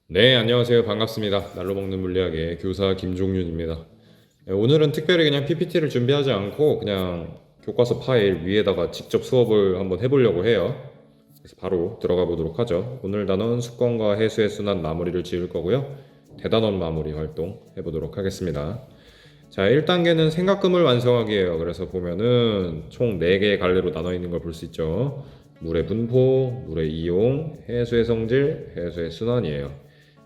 네, 안녕하세요. 반갑습니다. 날로 먹는 물리학의 교사 김종윤입니다. 오늘은 특별히 그냥 PPT를 준비하지 않고 그냥 교과서 파일 위에다가 직접 수업을 한번 해보려고 해요. 그래서 바로 들어가 보도록 하죠. 오늘 단원 수권과 해수의 순환 마무리를 지을 거고요. 대단원 마무리 활동 해보도록 하겠습니다. 자, 1단계는 생각금을 완성하기예요. 그래서 보면은 총 4개의 갈래로 나눠 있는 걸 볼 수 있죠. 물의 분포, 물의 이용, 해수의 성질, 해수의 순환이에요.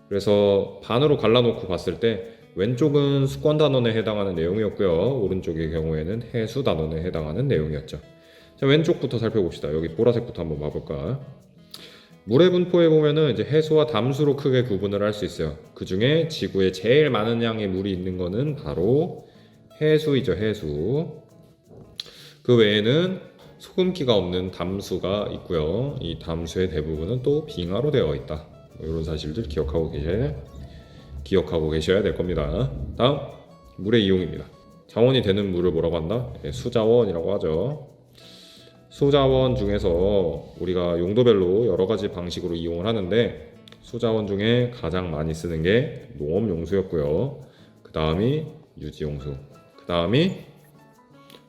그래서 반으로 갈라놓고 봤을 때 왼쪽은 수권 단원에 해당하는 내용이었고요. 오른쪽의 경우에는 해수 단원에 해당하는 내용이었죠. 자, 왼쪽부터 살펴봅시다. 여기 보라색부터 한번 봐볼까? 물의 분포에 보면은 이제 해수와 담수로 크게 구분을 할 수 있어요. 그 중에 지구에 제일 많은 양의 물이 있는 거는 바로 해수이죠, 해수. 그 외에는 소금기가 없는 담수가 있고요. 이 담수의 대부분은 또 빙하로 되어 있다. 이런 사실들 기억하고 계셔야 될 겁니다. 다음, 물의 이용입니다. 자원이 되는 물을 뭐라고 한다? 수자원이라고 하죠. 수자원 중에서 우리가 용도별로 여러 가지 방식으로 이용을 하는데 수자원 중에 가장 많이 쓰는 게 농업용수였고요. 그 다음이 유지용수, 그 다음이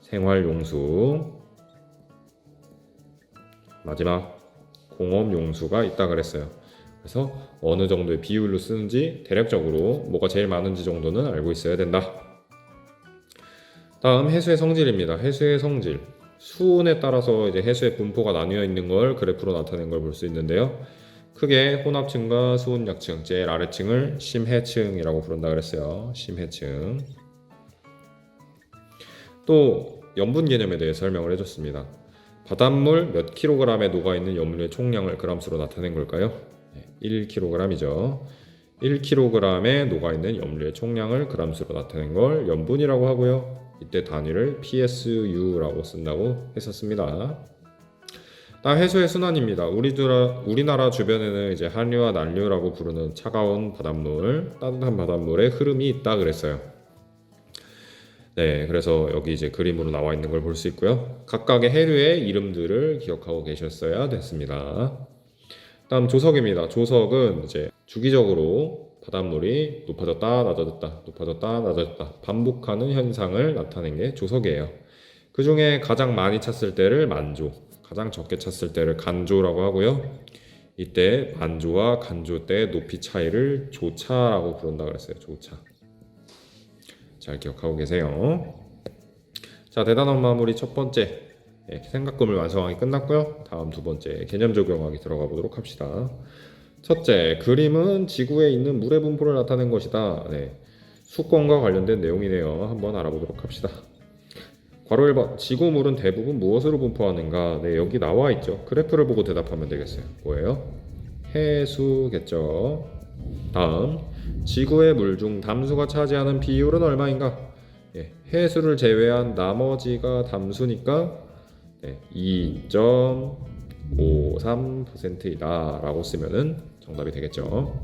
생활용수, 마지막 공업용수가 있다 그랬어요. 그래서 어느 정도의 비율로 쓰는지 대략적으로 뭐가 제일 많은지 정도는 알고 있어야 된다. 다음 해수의 성질입니다. 해수의 성질. 수온에 따라서 이제 해수의 분포가 나뉘어 있는 걸 그래프로 나타낸 걸 볼 수 있는데요. 크게 혼합층과 수온 약층, 제일 아래층을 심해층이라고 부른다 그랬어요. 심해층. 또 염분 개념에 대해 설명을 해줬습니다. 바닷물 몇 킬로그램에 녹아있는 염류의 총량을 그람수로 나타낸 걸까요? 1kg이죠. 1kg에 녹아있는 염류의 총량을 그람수로 나타낸 걸 염분이라고 하고요. 이때 단위를 PSU라고 쓴다고 했었습니다. 다음 해수의 순환입니다. 우리나라 주변에는 이제 한류와 난류라고 부르는 차가운 바닷물, 따뜻한 바닷물의 흐름이 있다 그랬어요. 네, 그래서 여기 이제 그림으로 나와 있는 걸 볼 수 있고요. 각각의 해류의 이름들을 기억하고 계셨어야 됐습니다. 다음 조석입니다. 조석은 이제 주기적으로 바닷물이 높아졌다 낮아졌다 높아졌다 낮아졌다 반복하는 현상을 나타낸 게 조석이에요. 그 중에 가장 많이 찼을 때를 만조, 가장 적게 찼을 때를 간조라고 하고요. 이때 만조와 간조 때 높이 차이를 조차라고 부른다 그랬어요. 조차. 잘 기억하고 계세요. 자, 대단원 마무리 첫 번째 생각금을 완성하기 끝났고요. 다음 두 번째 개념 적용하기 들어가 보도록 합시다. 첫째, 그림은 지구에 있는 물의 분포를 나타낸 것이다. 수권과 관련된 내용이네요. 한번 알아보도록 합시다. 괄호 1번, 지구물은 대부분 무엇으로 분포하는가? 여기 나와 있죠. 그래프를 보고 대답하면 되겠어요. 뭐예요? 해수겠죠. 다음, 지구의 물 중 담수가 차지하는 비율은 얼마인가? 해수를 제외한 나머지가 담수니까 2.53%이다 라고 쓰면은 정답이 되겠죠.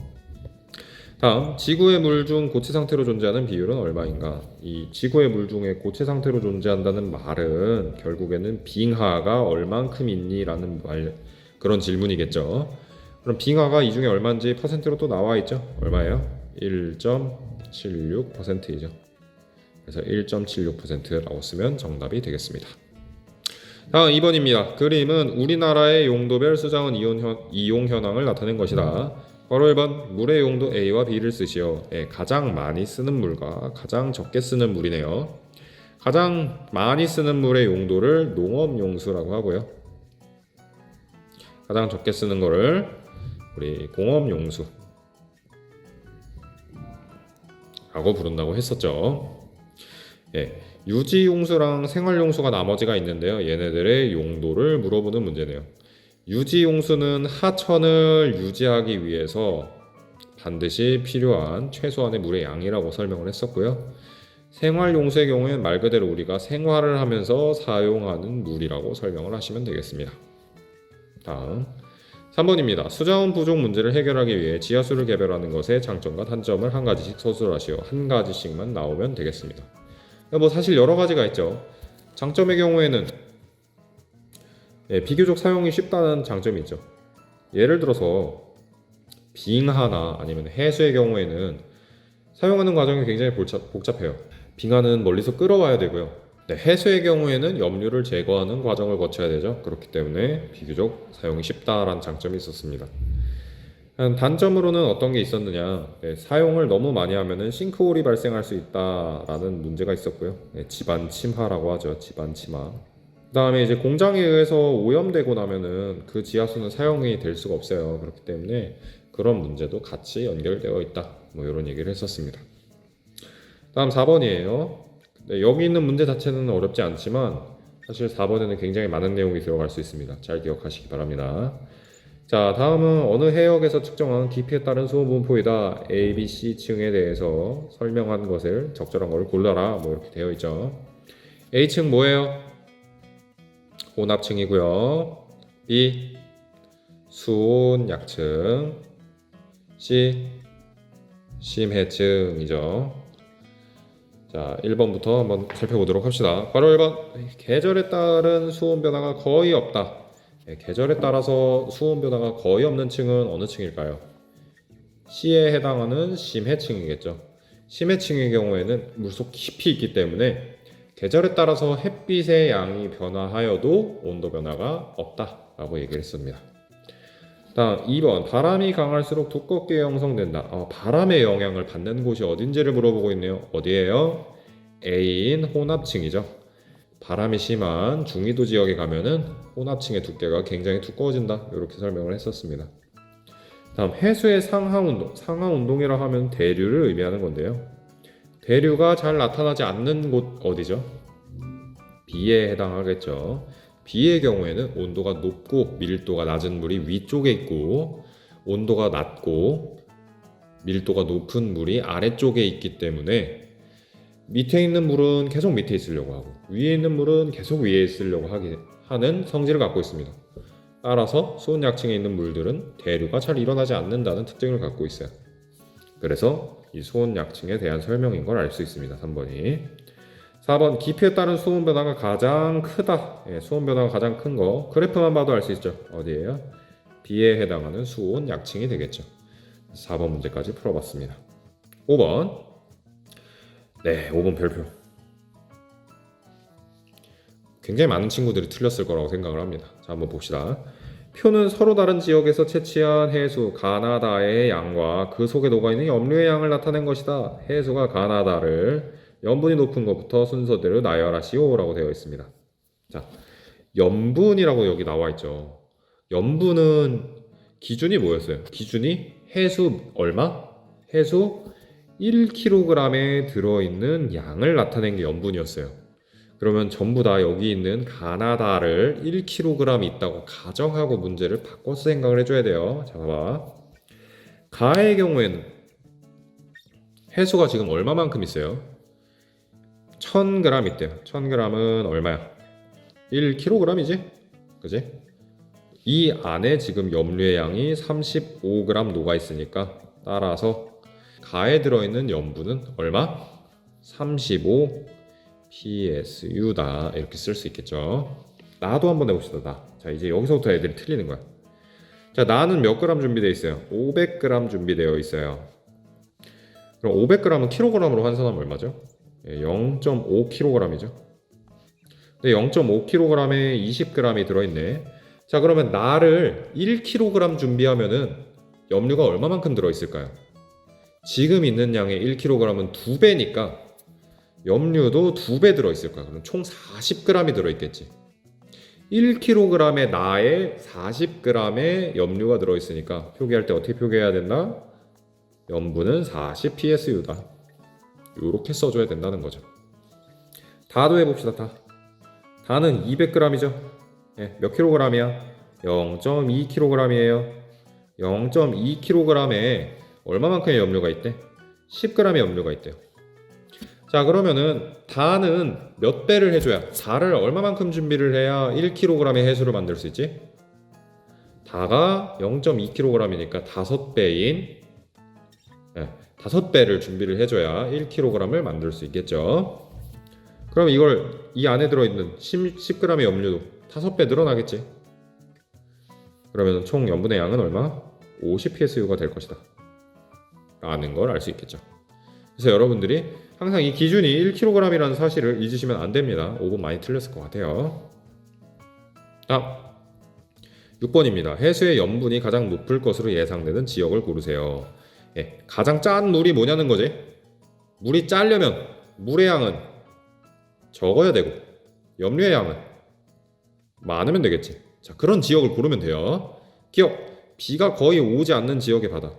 다음, 지구의 물 중 고체 상태로 존재하는 비율은 얼마인가? 이 지구의 물 중에 고체 상태로 존재한다는 말은 결국에는 빙하가 얼만큼 있니? 라는 그런 질문이겠죠. 그럼 빙하가 이 중에 얼마인지 퍼센트로 또 나와 있죠. 얼마예요? 1.76%이죠. 그래서 1.76%라고 쓰면 정답이 되겠습니다. 다음 2번입니다. 그림은 우리나라의 용도별 수자원 이용 현황을 나타낸 것이다. 바로 1번, 물의 용도 A와 B를 쓰시오. 가장 많이 쓰는 물과 가장 적게 쓰는 물이네요. 가장 많이 쓰는 물의 용도를 농업용수라고 하고요. 가장 적게 쓰는 거를 우리 공업용수 라고 부른다고 했었죠. 유지용수랑 생활용수가 나머지가 있는데요. 얘네들의 용도를 물어보는 문제네요. 유지용수는 하천을 유지하기 위해서 반드시 필요한 최소한의 물의 양이라고 설명을 했었고요. 생활용수의 경우에는 말 그대로 우리가 생활을 하면서 사용하는 물이라고 설명을 하시면 되겠습니다. 다음 3번입니다. 수자원 부족 문제를 해결하기 위해 지하수를 개별하는 것의 장점과 단점을 한 가지씩 서술하시오. 한 가지씩만 나오면 되겠습니다. 뭐 사실 여러 가지가 있죠. 장점의 경우에는 비교적 사용이 쉽다는 장점이 있죠. 예를 들어서 빙하나 아니면 해수의 경우에는 사용하는 과정이 굉장히 복잡해요. 빙하는 멀리서 끌어와야 되고요. 해수의 경우에는 염류를 제거하는 과정을 거쳐야 되죠. 그렇기 때문에 비교적 사용이 쉽다라는 장점이 있었습니다. 단점으로는 어떤 게 있었느냐, 사용을 너무 많이 하면은 싱크홀이 발생할 수 있다라는 문제가 있었고요. 집안 침하라고 하죠. 집안 침하. 그 다음에 이제 공장에 의해서 오염되고 나면은 그 지하수는 사용이 될 수가 없어요. 그렇기 때문에 그런 문제도 같이 연결되어 있다, 뭐 이런 얘기를 했었습니다. 다음 4번이에요. 여기 있는 문제 자체는 어렵지 않지만 사실 4번에는 굉장히 많은 내용이 들어갈 수 있습니다. 잘 기억하시기 바랍니다. 자, 다음은 어느 해역에서 측정한 깊이에 따른 수온 분포이다. A, B, C층에 대해서 설명한 것을 적절한 것을 골라라, 뭐 이렇게 되어 있죠. A층 뭐예요? 혼합층이고요. B, 수온 약층. C, 심해층이죠. 자, 1번부터 한번 살펴보도록 합시다. 바로 1번. 계절에 따른 수온 변화가 거의 없다. 계절에 따라서 수온 변화가 거의 없는 층은 어느 층일까요? C에 해당하는 심해층이겠죠. 심해층의 경우에는 물속 깊이 있기 때문에 계절에 따라서 햇빛의 양이 변화하여도 온도 변화가 없다라고 얘기를 했습니다. 다음 2번. 바람이 강할수록 두껍게 형성된다. 바람의 영향을 받는 곳이 어딘지를 물어보고 있네요. 어디예요? A인 혼합층이죠. 바람이 심한 중위도 지역에 가면은 혼합층의 두께가 굉장히 두꺼워진다, 이렇게 설명을 했었습니다. 다음 해수의 상하운동. 상하운동이라 하면 대류를 의미하는 건데요. 대류가 잘 나타나지 않는 곳 어디죠? B에 해당하겠죠. B의 경우에는 온도가 높고 밀도가 낮은 물이 위쪽에 있고, 온도가 낮고 밀도가 높은 물이 아래쪽에 있기 때문에 밑에 있는 물은 계속 밑에 있으려고 하고 위에 있는 물은 계속 위에 있으려고 하는 성질을 갖고 있습니다. 따라서 수온 약층에 있는 물들은 대류가 잘 일어나지 않는다는 특징을 갖고 있어요. 그래서 이 수온 약층에 대한 설명인 걸 알 수 있습니다. 3번이. 4번. 깊이에 따른 수온 변화가 가장 크다. 수온 변화가 가장 큰 거 그래프만 봐도 알 수 있죠. 어디예요? B에 해당하는 수온 약층이 되겠죠. 4번 문제까지 풀어봤습니다. 5번. 네, 5번 별표. 굉장히 많은 친구들이 틀렸을 거라고 생각을 합니다. 자, 한번 봅시다. 표는 서로 다른 지역에서 채취한 해수 가나다의 양과 그 속에 녹아있는 염류의 양을 나타낸 것이다. 해수가 가나다를 염분이 높은 것부터 순서대로 나열하시오 라고 되어 있습니다. 자, 염분이라고 여기 나와 있죠. 염분은 기준이 뭐였어요? 기준이 해수 얼마? 해수 1kg에 들어있는 양을 나타낸 게 염분이었어요. 그러면 전부 다 여기 있는 가나다를 1kg 있다고 가정하고 문제를 바꿔서 생각을 해줘야 돼요. 자, 봐봐. 가의 경우에는 해수가 지금 얼마만큼 있어요? 1000g 있대요. 1000g은 얼마야? 1kg이지? 그지? 이 안에 지금 염류의 양이 35g 녹아 있으니까 따라서 가에 들어있는 염분은 얼마? 35 PSU다, 이렇게 쓸 수 있겠죠. 나도 한번 해봅시다. 나. 자, 이제 여기서부터 애들이 틀리는 거야. 자, 나는 몇 그램 준비되어 있어요? 500g 준비되어 있어요. 그럼 500g은 킬로그램으로 환산하면 얼마죠? 0.5kg이죠. 근데 0.5kg에 20g이 들어있네. 자, 그러면 나를 1kg 준비하면은 염류가 얼마만큼 들어있을까요? 지금 있는 양의 1kg은 2배니까 염류도 2배 들어있을 거야. 그럼 총 40g이 들어있겠지. 1kg의 나에 40g의 염류가 들어있으니까 표기할 때 어떻게 표기해야 된다? 염분은 40 PSU다. 이렇게 써줘야 된다는 거죠. 다도 해봅시다. 다는 200g이죠. 몇 kg이야? 0.2kg이에요. 0.2kg에 얼마만큼의 염류가 있대? 10g의 염류가 있대요. 자, 그러면은 다는 몇 배를 해줘야, 다를 얼마만큼 준비를 해야 1kg의 해수를 만들 수 있지? 다가 0.2kg이니까 5배인 5배를 준비를 해줘야 1kg을 만들 수 있겠죠. 그럼 이걸 이 안에 들어있는 10g의 염류도 5배 늘어나겠지. 그러면 총 염분의 양은 얼마? 50psu가 될 것이다 라는 걸 알 수 있겠죠. 그래서 여러분들이 항상 이 기준이 1kg이라는 사실을 잊으시면 안 됩니다. 5번 많이 틀렸을 것 같아요. 다음 6번입니다. 해수의 염분이 가장 높을 것으로 예상되는 지역을 고르세요. 예, 가장 짠 물이 뭐냐는 거지. 물이 짜려면 물의 양은 적어야 되고 염료의 양은 많으면 되겠지. 자, 그런 지역을 고르면 돼요. 기억, 비가 거의 오지 않는 지역의 바다.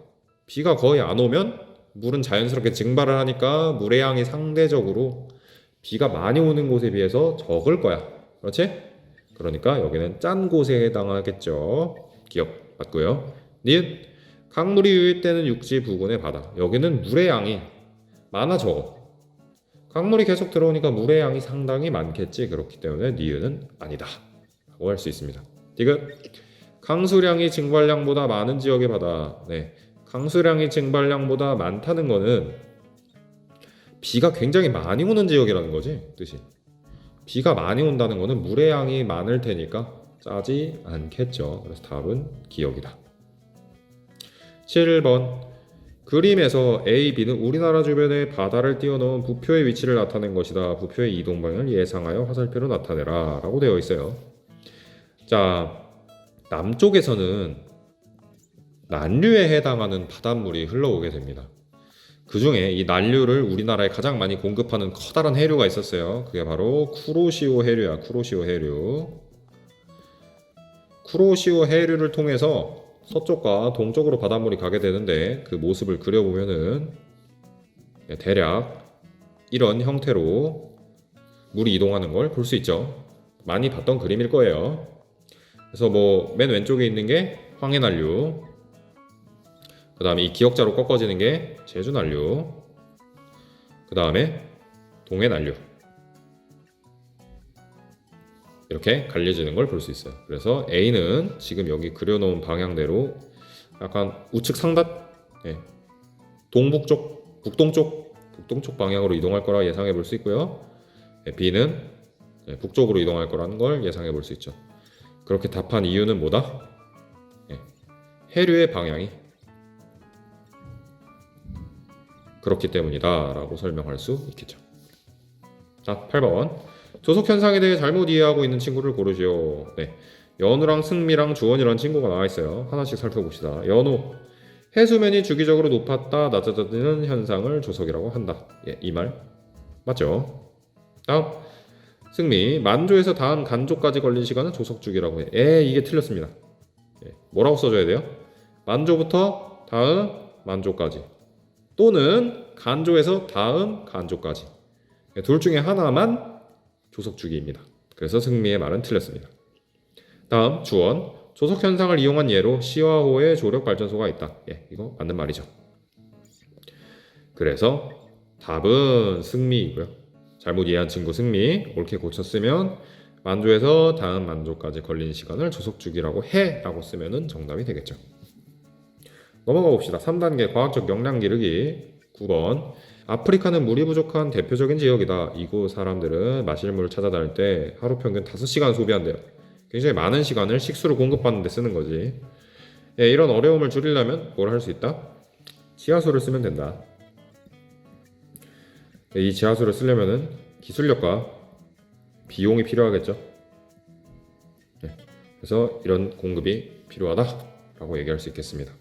비가 거의 안 오면 물은 자연스럽게 증발을 하니까 물의 양이 상대적으로 비가 많이 오는 곳에 비해서 적을 거야. 그렇지? 그러니까 여기는 짠 곳에 해당하겠죠. 기억 맞고요. 니은 강물이 유입되는 육지 부근의 바다. 여기는 물의 양이 많아 적어. 강물이 계속 들어오니까 물의 양이 상당히 많겠지. 그렇기 때문에 니은은 아니다 라고 할 수 있습니다. 디귿 강수량이 증발량보다 많은 지역의 바다. 네, 강수량이 증발량보다 많다는 거는 비가 굉장히 많이 오는 지역이라는 거지 뜻이. 비가 많이 온다는 거는 물의 양이 많을 테니까 짜지 않겠죠. 그래서 답은 기억이다. 7번 그림에서 A, B는 우리나라 주변의 바다를 띄워놓은 부표의 위치를 나타낸 것이다. 부표의 이동 방향을 예상하여 화살표로 나타내라 라고 되어 있어요. 자, 남쪽에서는 난류에 해당하는 바닷물이 흘러오게 됩니다. 그 중에 이 난류를 우리나라에 가장 많이 공급하는 커다란 해류가 있었어요. 그게 바로 쿠로시오 해류야. 쿠로시오 해류. 쿠로시오 해류를 통해서 서쪽과 동쪽으로 바닷물이 가게 되는데 그 모습을 그려보면은 대략 이런 형태로 물이 이동하는 걸 볼 수 있죠. 많이 봤던 그림일 거예요. 그래서 뭐 맨 왼쪽에 있는 게 황해난류, 그 다음에 이 기역자로 꺾어지는 게 제주난류, 그 다음에 동해난류, 이렇게 갈려지는 걸 볼 수 있어요. 그래서 A는 지금 여기 그려놓은 방향대로 약간 우측 상단, 동북쪽, 북동쪽 방향으로 이동할 거라 예상해 볼 수 있고요. B는 북쪽으로 이동할 거라는 걸 예상해 볼 수 있죠. 그렇게 답한 이유는 뭐다? 해류의 방향이 그렇기 때문이다 라고 설명할 수 있겠죠. 자, 8번 조석 현상에 대해 잘못 이해하고 있는 친구를 고르시오. 네, 연우랑 승미랑 주원이라는 친구가 나와 있어요. 하나씩 살펴봅시다. 연우, 해수면이 주기적으로 높았다 낮아지는 현상을 조석이라고 한다. 예, 이 말 맞죠? 다음 승미, 만조에서 다음 간조까지 걸린 시간은 조석주기라고 해. 이게 틀렸습니다. 뭐라고 써줘야 돼요? 만조부터 다음 만조까지 또는 간조에서 다음 간조까지, 둘 중에 하나만 조석주기입니다. 그래서 승미의 말은 틀렸습니다. 다음 주원, 조석 현상을 이용한 예로 시와 호의 조력 발전소가 있다. 이거 맞는 말이죠. 그래서 답은 승미이고요. 잘못 이해한 친구 승미, 옳게 고쳤으면 만조에서 다음 만조까지 걸리는 시간을 조석주기라고 해 라고 쓰면 정답이 되겠죠. 넘어가 봅시다. 3단계 과학적 역량 기르기. 9번 아프리카는 물이 부족한 대표적인 지역이다. 이곳 사람들은 마실 물을 찾아다닐 때 하루 평균 5시간 소비한대요. 굉장히 많은 시간을 식수를 공급받는 데 쓰는 거지. 이런 어려움을 줄이려면 뭘 할 수 있다? 지하수를 쓰면 된다. 이 지하수를 쓰려면은 기술력과 비용이 필요하겠죠. 그래서 이런 공급이 필요하다라고 얘기할 수 있겠습니다.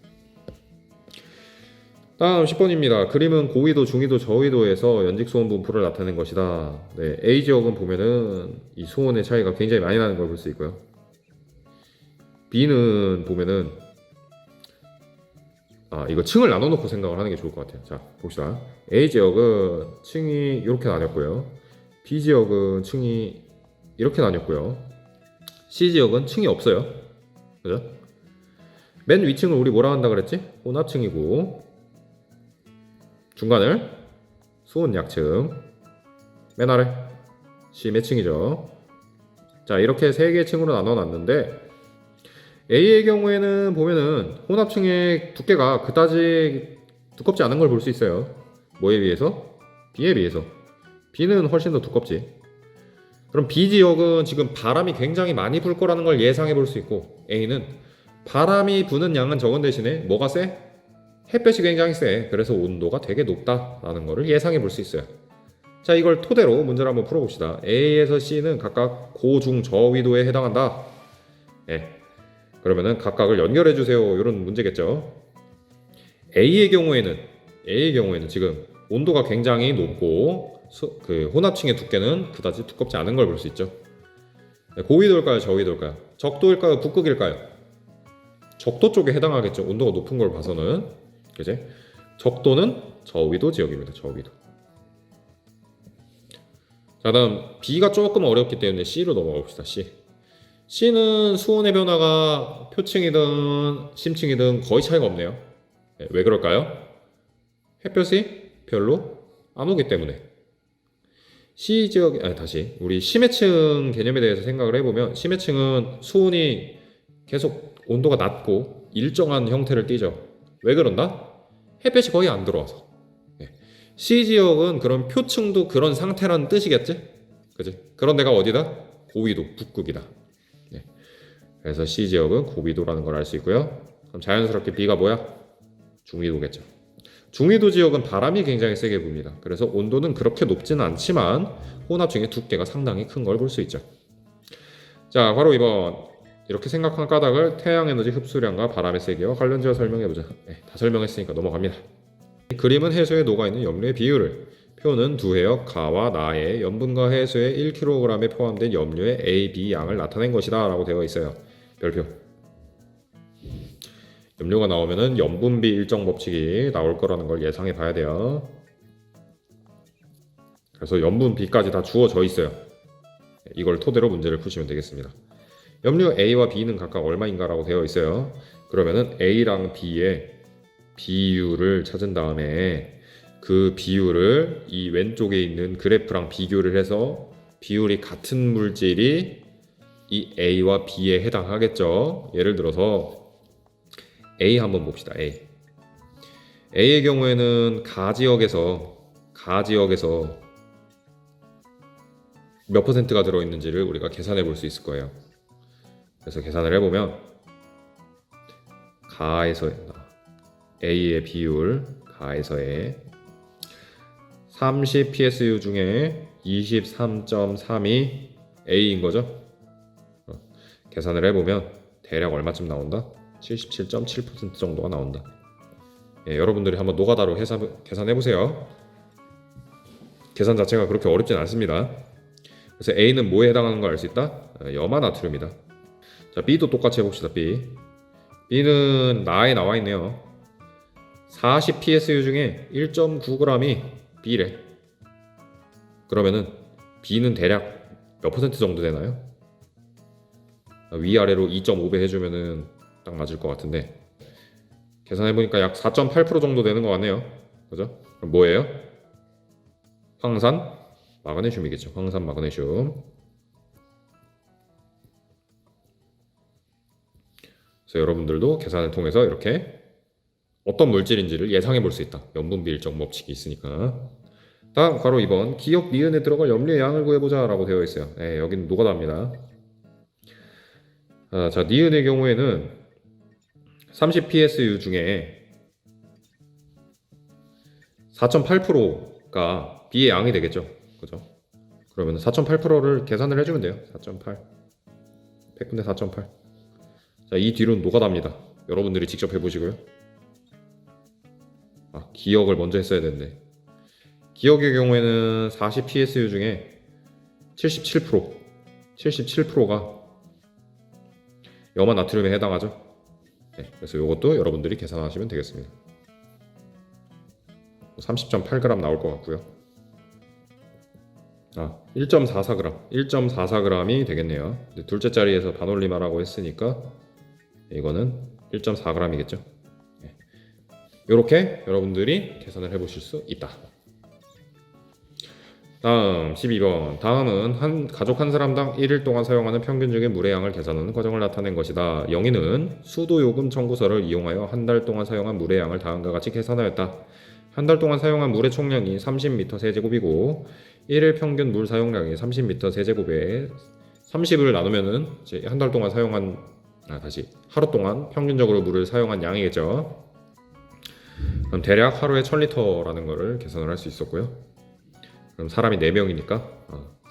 다음 10번입니다. 그림은 고위도, 중위도, 저위도에서 연직 수온 분포를 나타낸 것이다. 네, A 지역은 보면은 이 수온의 차이가 굉장히 많이 나는 걸 볼 수 있고요. B는 보면은 이거 층을 나눠놓고 생각을 하는 게 좋을 것 같아요. 자, 봅시다. A 지역은 층이 이렇게 나뉘었고요. B 지역은 층이 이렇게 나뉘었고요. C 지역은 층이 없어요. 그죠? 맨 위층을 우리 뭐라 한다 그랬지? 혼합층이고, 중간을 수온 약층, 맨 아래 C 몇 층이죠. 자, 이렇게 세 개의 층으로 나눠 놨는데 A의 경우에는 보면은 혼합층의 두께가 그다지 두껍지 않은 걸 볼 수 있어요. 뭐에 비해서? B에 비해서. B는 훨씬 더 두껍지. 그럼 B 지역은 지금 바람이 굉장히 많이 불 거라는 걸 예상해 볼 수 있고, A는 바람이 부는 양은 적은 대신에 뭐가 세? 햇볕이 굉장히 세. 그래서 온도가 되게 높다라는 것을 예상해 볼 수 있어요. 자, 이걸 토대로 문제를 한번 풀어봅시다. A에서 C는 각각 고, 중, 저위도에 해당한다. 예. 그러면은 각각을 연결해 주세요. 이런 문제겠죠. A의 경우에는 지금 온도가 굉장히 높고 그 혼합층의 두께는 그다지 두껍지 않은 걸 볼 수 있죠. 고위도일까요? 저위도일까요? 적도일까요? 북극일까요? 적도 쪽에 해당하겠죠. 온도가 높은 걸 봐서는. 그지? 적도는 저위도 지역입니다. 저위도. 자, 다음 B가 조금 어렵기 때문에 C로 넘어가 봅시다. C는 수온의 변화가 표층이든 심층이든 거의 차이가 없네요. 왜 그럴까요? 햇볕이 별로 안 오기 때문에. C 지역, 다시 우리 심해층 개념에 대해서 생각을 해보면 심해층은 수온이 계속 온도가 낮고 일정한 형태를 띠죠. 왜 그런다? 햇볕이 거의 안 들어와서. C 지역은 그런 표층도 그런 상태라는 뜻이겠지? 그지? 그런 데가 어디다? 고위도, 북극이다. 네. 그래서 C 지역은 고위도라는 걸 알 수 있고요. 그럼 자연스럽게 B가 뭐야? 중위도겠죠. 중위도 지역은 바람이 굉장히 세게 붑니다. 그래서 온도는 그렇게 높지는 않지만 혼합층의 두께가 상당히 큰 걸 볼 수 있죠. 자, 바로 2번. 이렇게 생각한 까닭을 태양에너지 흡수량과 바람의 세기와 관련지어 설명해보자. 다 설명했으니까 넘어갑니다. 그림은 해수에 녹아있는 염료의 비율을, 표는 두 해역 가와 나의 염분과 해수의 1kg에 포함된 염료의 A, B 양을 나타낸 것이다 라고 되어 있어요. 별표. 염료가 나오면은 염분비 일정 법칙이 나올 거라는 걸 예상해 봐야 돼요. 그래서 염분비까지 다 주어져 있어요. 이걸 토대로 문제를 푸시면 되겠습니다. 염료 A와 B는 각각 얼마인가 라고 되어 있어요. 그러면은 A랑 B의 비율을 찾은 다음에 그 비율을 이 왼쪽에 있는 그래프랑 비교를 해서 비율이 같은 물질이 이 A와 B에 해당하겠죠. 예를 들어서 A 한번 봅시다. A의 경우에는 가 지역에서 몇 퍼센트가 들어있는지를 우리가 계산해 볼 수 있을 거예요. 그래서 계산을 해보면 가에서 A의 비율 가에서의 30 PSU 중에 23.3이 A인 거죠. 계산을 해보면 대략 얼마쯤 나온다? 77.7% 정도가 나온다. 여러분들이 한번 노가다로 계산해보세요. 계산 자체가 그렇게 어렵진 않습니다. 그래서 A는 뭐에 해당하는 걸 알 수 있다? 염화나트륨이다. 자, B도 똑같이 해봅시다. B는 나에 나와 있네요. 40 PSU 중에 1.9g이 B래. 그러면은 B는 대략 몇 퍼센트 정도 되나요? 위아래로 2.5배 해주면은 딱 맞을 것 같은데, 계산해보니까 약 4.8% 정도 되는 것 같네요. 그죠? 그럼 뭐예요? 황산 마그네슘이겠죠. 황산 마그네슘. 그래서 여러분들도 계산을 통해서 이렇게 어떤 물질인지를 예상해 볼 수 있다. 염분비 일정 법칙이 있으니까. 다음 괄호 2번. 기역 니은에 들어갈 염료의 양을 구해보자 라고 되어 있어요. 여기는 노가다입니다. 자, 니은의 경우에는 30 PSU 중에 4.8%가 B의 양이 되겠죠. 그죠? 그러면 4.8%를 계산을 해주면 돼요. 4.8 100분의 4.8. 자, 이 뒤로는 노가다입니다. 여러분들이 직접 해보시고요. 기역을 먼저 했어야 되는데, 기역의 경우에는 40 PSU 중에 77%가 염화 나트륨에 해당하죠. 그래서 이것도 여러분들이 계산하시면 되겠습니다. 30.8g 나올 것 같고요. 1.44g이 되겠네요. 둘째 자리에서 반올림하라고 했으니까 이거는 1.4g이겠죠. 이렇게 여러분들이 계산을 해보실 수 있다. 다음 12번. 다음은 가족 한 사람당 1일 동안 사용하는 평균적인 물의 양을 계산하는 과정을 나타낸 것이다. 영희는 수도요금 청구서를 이용하여 한 달 동안 사용한 물의 양을 다음과 같이 계산하였다. 한 달 동안 사용한 물의 총량이 30m 세제곱이고 1일 평균 물 사용량이 30m 세제곱에 30을 나누면은 한 달 동안 사용한 다시 하루 동안 평균적으로 물을 사용한 양이겠죠. 그럼 대략 하루에 1000리터라는 거를 계산을 할 수 있었고요. 그럼 사람이 4명이니까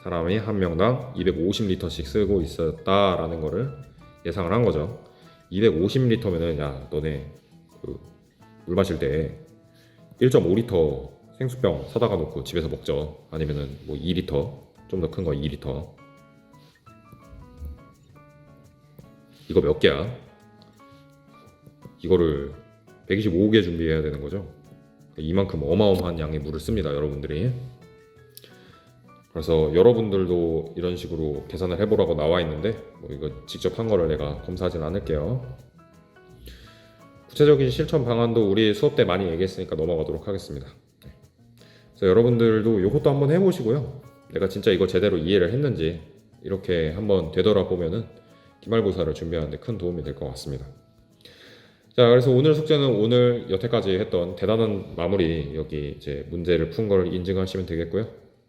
사람이 한 명당 250리터씩 쓰고 있었다라는 거를 예상을 한 거죠. 250리터면은 야 너네 물 마실 때 1.5리터 생수병 사다가 놓고 집에서 먹죠. 아니면은 뭐 2리터 좀 더 큰 거 2리터. 이거 몇 개야? 이거를 125개 준비해야 되는 거죠. 이만큼 어마어마한 양의 물을 씁니다, 여러분들이. 그래서 여러분들도 이런 식으로 계산을 해보라고 나와 있는데 뭐 이거 직접 한 거를 내가 검사하진 않을게요. 구체적인 실천 방안도 우리 수업 때 많이 얘기했으니까 넘어가도록 하겠습니다. 그래서 여러분들도 이것도 한번 해보시고요. 내가 진짜 이거 제대로 이해를 했는지 이렇게 한번 되돌아보면은 기말고사를 준비하는데 큰 도움이 될 것 같습니다. 자, 그래서 오늘 숙제는 오늘 여태까지 했던 대단한 마무리 여기 이제 문제를 푼 걸 인증하시면 되겠고요.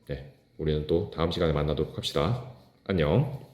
네, 우리는 또 다음 시간에 만나도록 합시다. 안녕.